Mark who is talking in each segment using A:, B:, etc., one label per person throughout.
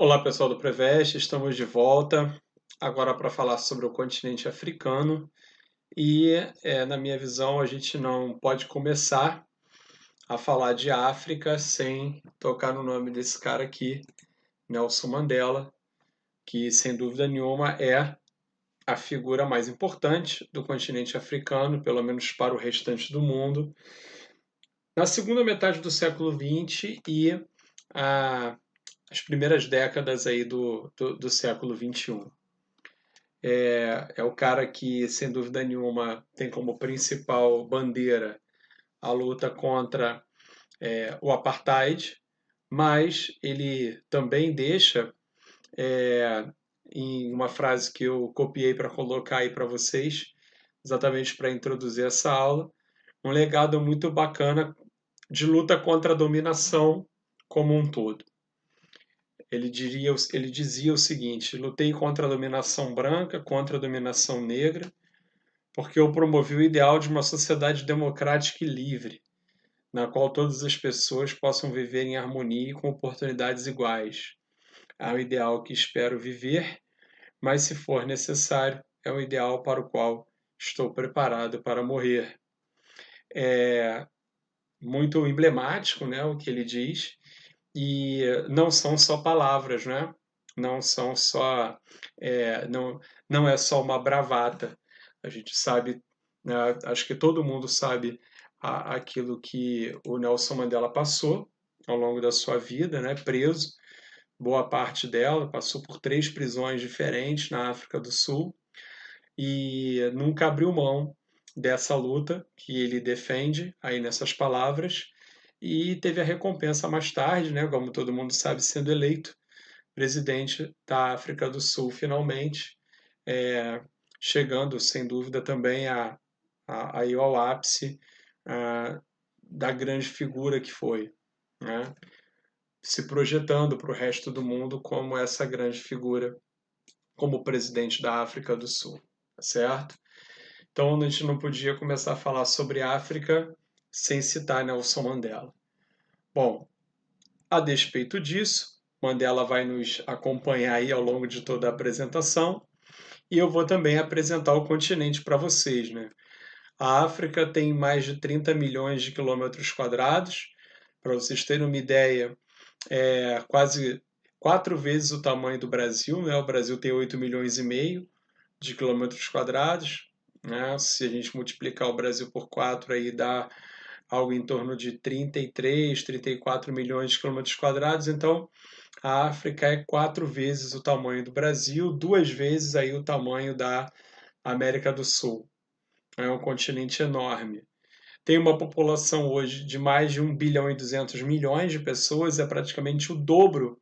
A: Olá, pessoal do Prevest, estamos de volta agora para falar sobre o continente africano e, na minha visão, a gente não pode começar a falar de África sem tocar no nome desse cara aqui, Nelson Mandela, que sem dúvida nenhuma é a figura mais importante do continente africano, pelo menos para o restante do mundo, na segunda metade do século XX e a, as primeiras décadas aí do século XXI. É o cara que, sem dúvida nenhuma, tem como principal bandeira a luta contra o apartheid, mas ele também deixa, é, em uma frase que eu copiei para colocar aí para vocês, exatamente para introduzir essa aula, um legado muito bacana de luta contra a dominação como um todo. Ele dizia o seguinte: lutei contra a dominação branca, contra a dominação negra, porque eu promovi o ideal de uma sociedade democrática e livre, na qual todas as pessoas possam viver em harmonia e com oportunidades iguais. É um ideal que espero viver, mas se for necessário, é um ideal para o qual estou preparado para morrer. É muito emblemático, né, o que ele diz, e não são só palavras, né? Não são só, não é só uma bravata. A gente sabe, né, acho que todo mundo sabe aquilo que o Nelson Mandela passou ao longo da sua vida, né? Preso, boa parte dela, passou por 3 prisões diferentes na África do Sul e nunca abriu mão dessa luta que ele defende aí nessas palavras e teve a recompensa mais tarde, né, como todo mundo sabe, sendo eleito presidente da África do Sul finalmente, é, chegando sem dúvida também aí ao ápice da grande figura que foi, né, se projetando para o resto do mundo como essa grande figura, como presidente da África do Sul, tá certo? Então a gente não podia começar a falar sobre África sem citar Nelson Mandela. Bom, a despeito disso, Mandela vai nos acompanhar aí ao longo de toda a apresentação e eu vou também apresentar o continente para vocês, né? A África tem mais de 30 milhões de quilômetros quadrados. Para vocês terem uma ideia, é quase 4 vezes o tamanho do Brasil, né? O Brasil tem 8,5 milhões de quilômetros quadrados, né? Se a gente multiplicar o Brasil por 4, aí dá algo em torno de 33, 34 milhões de quilômetros quadrados. Então, a África é 4 vezes o tamanho do Brasil, 2 vezes aí o tamanho da América do Sul. É um continente enorme. Tem uma população hoje de mais de 1,2 bilhão de pessoas, é praticamente o dobro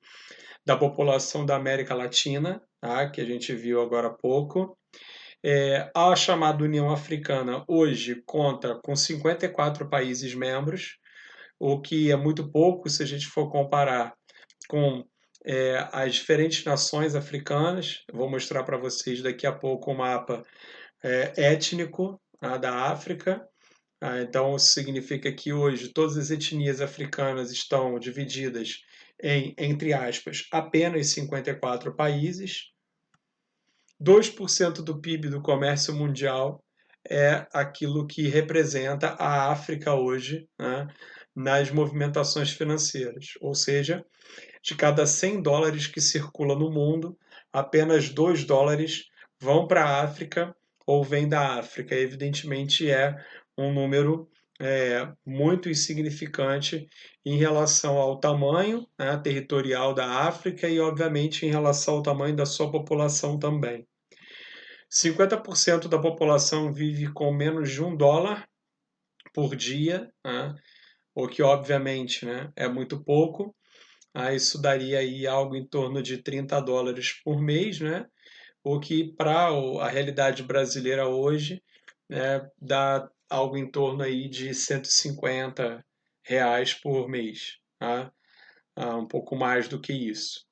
A: da população da América Latina, tá? Que a gente viu agora há pouco. A chamada União Africana hoje conta com 54 países membros, o que é muito pouco se a gente for comparar com as diferentes nações africanas. Eu vou mostrar para vocês daqui a pouco o mapa étnico, da África. Então, isso significa que hoje todas as etnias africanas estão divididas em, entre aspas, apenas 54 países. 2% do PIB do comércio mundial é aquilo que representa a África hoje, né, nas movimentações financeiras. Ou seja, de cada 100 dólares que circula no mundo, apenas 2 dólares vão para a África ou vêm da África. Evidentemente, é um número muito insignificante em relação ao tamanho, né, territorial da África e, obviamente, em relação ao tamanho da sua população também. 50% da população vive com menos de $1 por dia, né, o que, obviamente, né, é muito pouco. Isso daria aí algo em torno de 30 dólares por mês, né? O que para a realidade brasileira hoje, né, dá algo em torno aí de R$ 150 por mês, tá? Um pouco mais do que isso.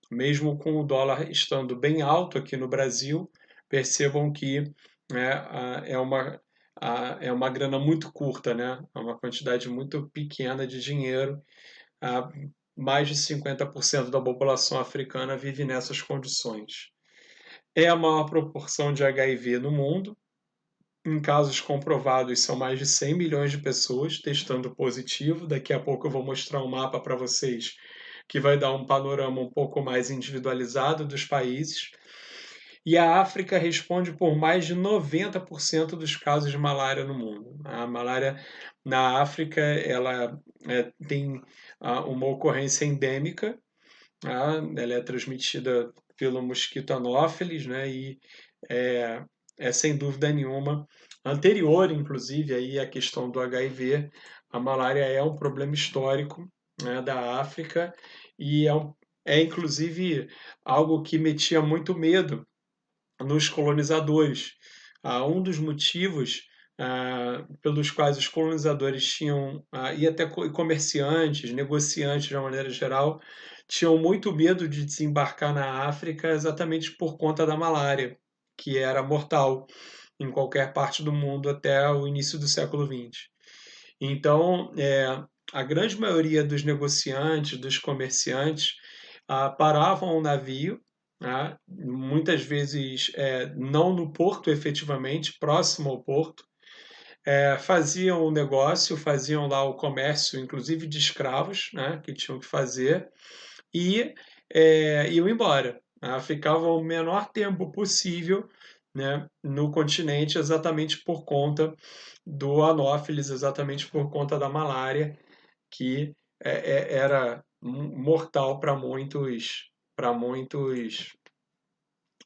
A: Mesmo com o dólar estando bem alto aqui no Brasil, percebam que, né, é uma grana muito curta, né? É uma quantidade muito pequena de dinheiro mais de 50% da população africana vive nessas condições. É a maior proporção de HIV no mundo. Em casos comprovados, são mais de 100 milhões de pessoas testando positivo. Daqui a pouco eu vou mostrar um mapa para vocês que vai dar um panorama um pouco mais individualizado dos países. E a África responde por mais de 90% dos casos de malária no mundo. A malária na África ela tem uma ocorrência endêmica. Ela é transmitida pelo mosquito Anopheles, né? E é sem dúvida nenhuma anterior, inclusive, aí à questão do HIV. A malária é um problema histórico, né, da África e é inclusive algo que metia muito medo nos colonizadores. Um dos motivos pelos quais os colonizadores tinham, e até comerciantes, negociantes de uma maneira geral, tinham muito medo de desembarcar na África exatamente por conta da malária, que era mortal em qualquer parte do mundo até o início do século XX. Então, a grande maioria dos negociantes, dos comerciantes, paravam o navio, muitas vezes não no porto efetivamente, próximo ao porto, faziam o negócio, faziam lá o comércio, inclusive de escravos, né, que tinham que fazer, e iam embora. Ficavam o menor tempo possível, né, no continente, exatamente por conta do Anófeles, exatamente por conta da malária, que era mortal para muitos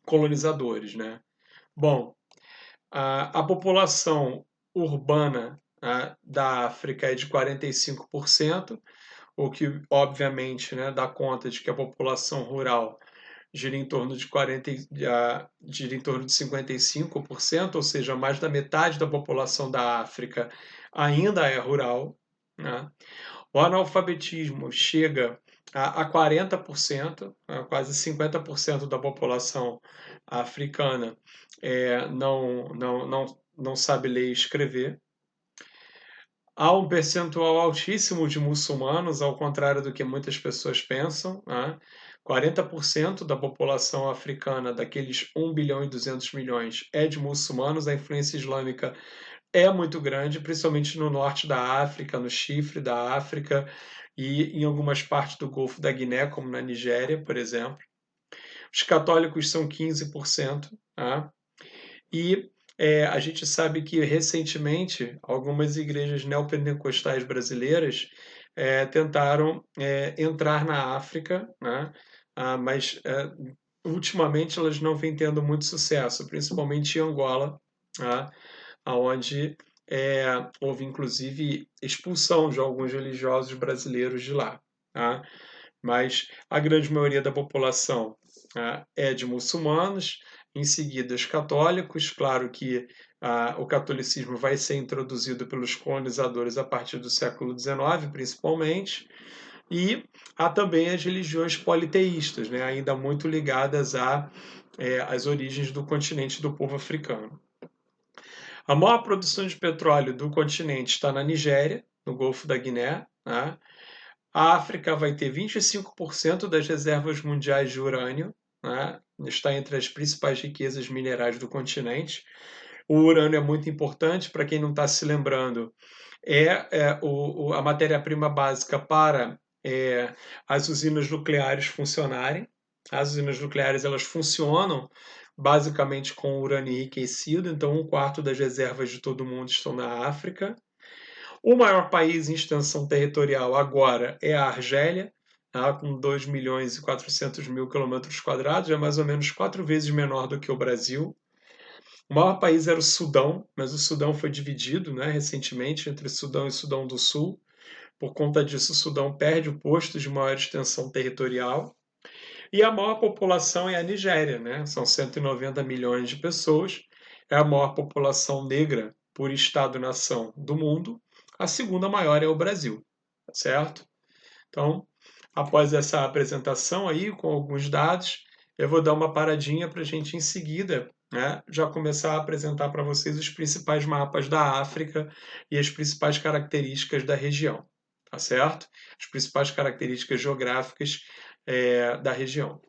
A: colonizadores, né? Bom, a população urbana, da África é de 45%, o que obviamente, né, dá conta de que a população rural gira em torno de 55%, ou seja, mais da metade da população da África ainda é rural, né? O analfabetismo chega a 40%, quase 50% da população africana não sabe ler e escrever. Há um percentual altíssimo de muçulmanos, ao contrário do que muitas pessoas pensam, né? 40% da população africana, daqueles 1 bilhão e 200 milhões, é de muçulmanos. A influência islâmica é muito grande, principalmente no norte da África, no chifre da África e em algumas partes do Golfo da Guiné, como na Nigéria, por exemplo. Os católicos são 15%, tá? E a gente sabe que recentemente algumas igrejas neopentecostais brasileiras tentaram entrar na África, né? Mas ultimamente elas não vêm tendo muito sucesso, principalmente em Angola, tá? Onde houve inclusive expulsão de alguns religiosos brasileiros de lá. Tá? Mas a grande maioria da população é de muçulmanos, em seguida os católicos. Claro que o catolicismo vai ser introduzido pelos colonizadores a partir do século XIX, principalmente, e há também as religiões politeístas, né, ainda muito ligadas às origens do continente do povo africano. A maior produção de petróleo do continente está na Nigéria, no Golfo da Guiné. Né? A África vai ter 25% das reservas mundiais de urânio, né? Está entre as principais riquezas minerais do continente. O urânio é muito importante, para quem não está se lembrando, a matéria-prima básica para as usinas nucleares funcionarem. As usinas nucleares elas funcionam basicamente com urânio enriquecido, então 1/4 das reservas de todo mundo estão na África. O maior país em extensão territorial agora é a Argélia, com 2 milhões e 400 mil quilômetros quadrados, é mais ou menos 4 vezes menor do que o Brasil. O maior país era o Sudão, mas o Sudão foi dividido, né, recentemente entre Sudão e Sudão do Sul. Por conta disso, o Sudão perde o posto de maior extensão territorial. E a maior população é a Nigéria, né? São 190 milhões de pessoas. É a maior população negra por estado-nação do mundo. A segunda maior é o Brasil, certo? Então, após essa apresentação aí, com alguns dados, eu vou dar uma paradinha para a gente, em seguida, né, já começar a apresentar para vocês os principais mapas da África e as principais características da região. tá certo? As principais características geográficas da região.